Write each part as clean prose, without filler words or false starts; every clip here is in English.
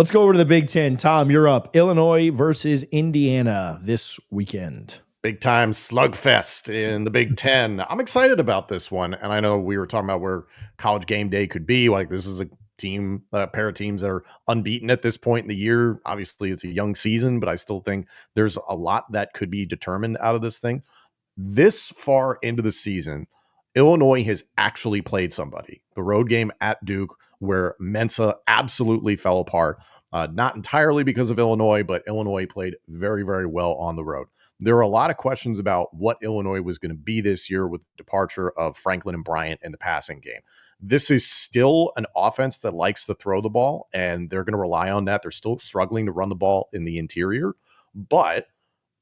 Let's go over to the Big Ten. Tom, you're up. Illinois versus Indiana this weekend. Big time slugfest in the Big Ten. I'm excited about this one. And I know we were talking about where college game day could be. Like, this is a pair of teams that are unbeaten at this point in the year. Obviously, it's a young season, but I still think there's a lot that could be determined out of this thing. This far into the season, Illinois has actually played somebody. The road game at Duke, where Mensa absolutely fell apart. Not entirely because of Illinois, but Illinois played very, very well on the road. There are a lot of questions about what Illinois was going to be this year with the departure of Franklin and Bryant in the passing game. This is still an offense that likes to throw the ball, and they're going to rely on that. They're still struggling to run the ball in the interior, but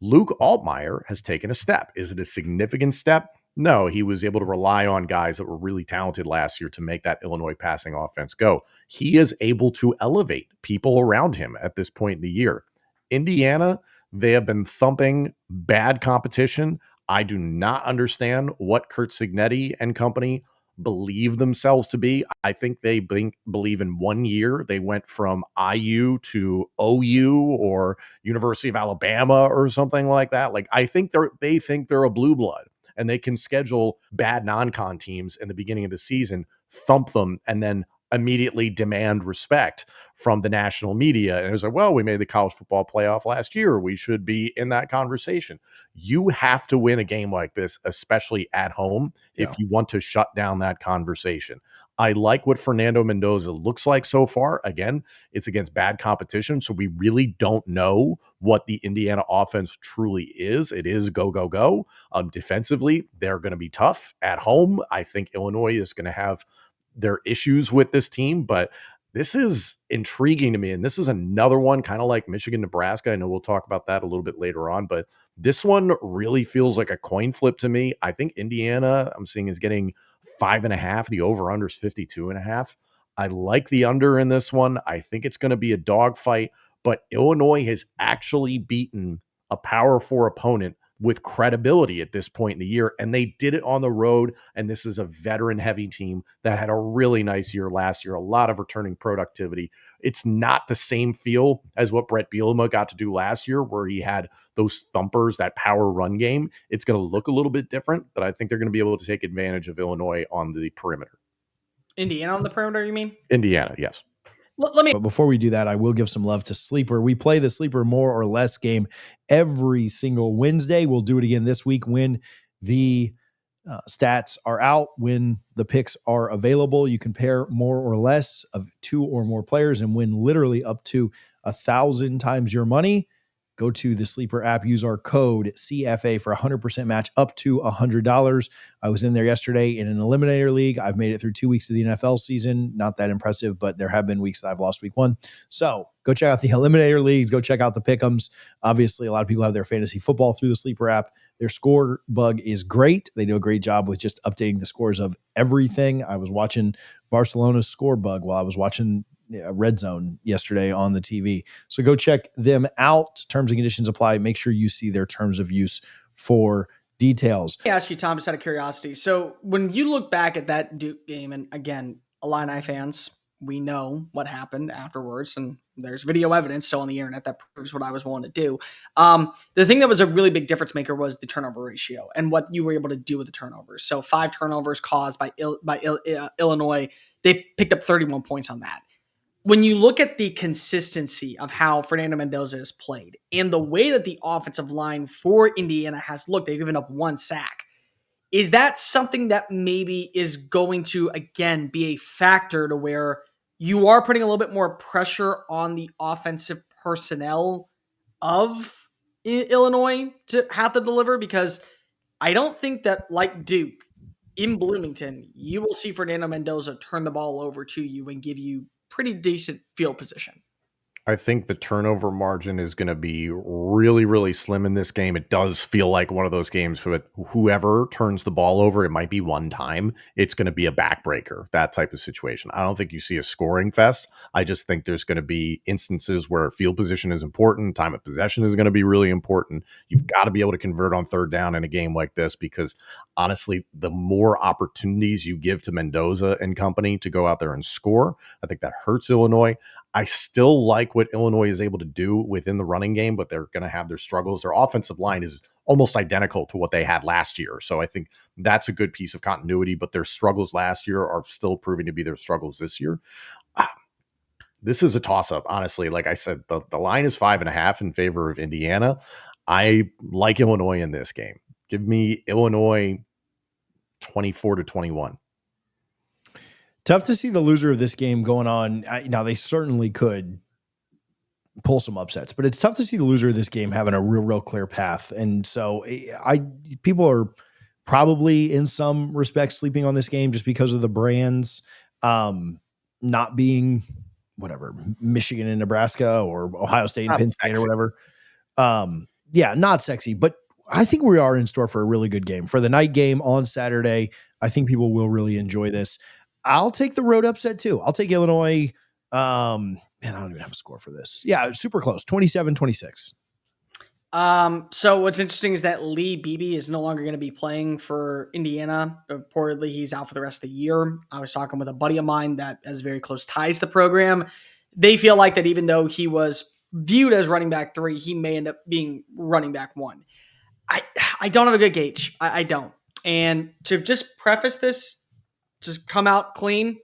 Luke Altmaier has taken a step. Is it a significant step? No, he was able to rely on guys that were really talented last year to make that Illinois passing offense go. He is able to elevate people around him at this point in the year. Indiana, they have been thumping bad competition. I do not understand what Kurt Signetti and company believe themselves to be. I think they believe in 1 year they went from IU to OU or University of Alabama or something like that. Like, I think they think they're a blue blood and they can schedule bad non-con teams in the beginning of the season, thump them, and then immediately demand respect from the national media. And it was like, well, we made the college football playoff last year. We should be in that conversation. You have to win a game like this, especially at home, if you want to shut down that conversation. I like what Fernando Mendoza looks like so far. Again, it's against bad competition, so we really don't know what the Indiana offense truly is. It is go, go, go. Defensively, they're going to be tough. At home, I think Illinois is going to have their issues with this team, but this is intriguing to me. And this is another one kind of like Michigan, Nebraska. I know we'll talk about that a little bit later on, but this one really feels like a coin flip to me. I think Indiana, I'm seeing, is getting 5.5. The over under is 52.5. I like the under in this one. I think it's going to be a dogfight, but Illinois has actually beaten a Power 4 opponent with credibility at this point in the year, and they did it on the road. And this is a veteran-heavy team that had a really nice year last year, a lot of returning productivity. It's not the same feel as what Brett Bielema got to do last year, where he had those thumpers, that power run game. It's going to look a little bit different, but I think they're going to be able to take advantage of Illinois on the perimeter. Indiana on the perimeter, you mean? Indiana, yes. But before we do that, I will give some love to Sleeper. We play the Sleeper more or less game every single Wednesday. We'll do it again this week when the stats are out, when the picks are available. You can pair more or less of 2 or more players and win literally up to 1,000 times your money. Go to the Sleeper app, use our code CFA for 100% match up to $100. I was in there yesterday in an eliminator league. I've made it through 2 weeks of the NFL season. Not that impressive, but there have been weeks that I've lost week 1. So go check out the eliminator leagues. Go check out the pick'ems. Obviously, a lot of people have their fantasy football through the Sleeper app. Their score bug is great. They do a great job with just updating the scores of everything. I was watching Barcelona's score bug while I was watching Red Zone yesterday on the TV. So go check them out. Terms and conditions apply. Make sure you see their terms of use for details. Let me ask you, Tom, just out of curiosity. So when you look back at that Duke game, and again, Illini fans, we know what happened afterwards, and there's video evidence still on the internet that proves what I was willing to do. The thing that was a really big difference maker was the turnover ratio and what you were able to do with the turnovers. So 5 turnovers caused by Illinois. They picked up 31 points on that. When you look at the consistency of how Fernando Mendoza has played and the way that the offensive line for Indiana has looked, they've given up 1 sack. Is that something that maybe is going to, again, be a factor to where you are putting a little bit more pressure on the offensive personnel of Illinois to have to deliver? Because I don't think that, like Duke, in Bloomington, you will see Fernando Mendoza turn the ball over to you and give you pretty decent field position. I think the turnover margin is going to be really, really slim in this game. It does feel like one of those games where whoever turns the ball over, it might be one time. It's going to be a backbreaker, that type of situation. I don't think you see a scoring fest. I just think there's going to be instances where field position is important. Time of possession is going to be really important. You've got to be able to convert on third down in a game like this, because honestly, the more opportunities you give to Mendoza and company to go out there and score, I think that hurts Illinois. I still like what Illinois is able to do within the running game, but they're going to have their struggles. Their offensive line is almost identical to what they had last year. So I think that's a good piece of continuity, but their struggles last year are still proving to be their struggles this year. This is a toss-up, honestly. Like I said, the line is 5.5 in favor of Indiana. I like Illinois in this game. Give me Illinois 24-21. Tough to see the loser of this game going on. Now, they certainly could pull some upsets, but it's tough to see the loser of this game having a real clear path. And so people are probably in some respects sleeping on this game just because of the brands not being whatever, Michigan and Nebraska or Ohio State and Penn State or whatever. Yeah, not sexy, but I think we are in store for a really good game. For the night game on Saturday, I think people will really enjoy this. I'll take the road upset too. I'll take Illinois. Man, I don't even have a score for this. Yeah, super close, 27-26. So what's interesting is that Lee Beebe is no longer going to be playing for Indiana. Reportedly, he's out for the rest of the year. I was talking with a buddy of mine that has very close ties to the program. They feel like that even though he was viewed as running back 3, he may end up being running back 1. I don't have a good gauge. I don't. And to just preface this, to come out clean,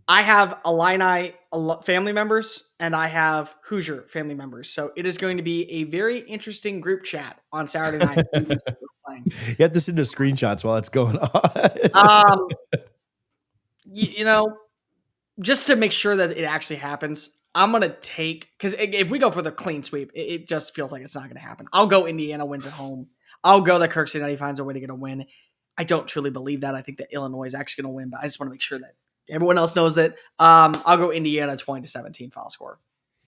I have Illini family members and I have Hoosier family members. So it is going to be a very interesting group chat on Saturday night. You have to send us screenshots while it's going on. You know, just to make sure that it actually happens, I'm going to take, because if we go for the clean sweep, it just feels like it's not going to happen. I'll go Indiana wins at home. I'll go that Kirk Cincinnati finds a way to get a win. I don't truly believe that. I think that Illinois is actually going to win, but I just want to make sure that everyone else knows that. I'll go Indiana 20-17 final score.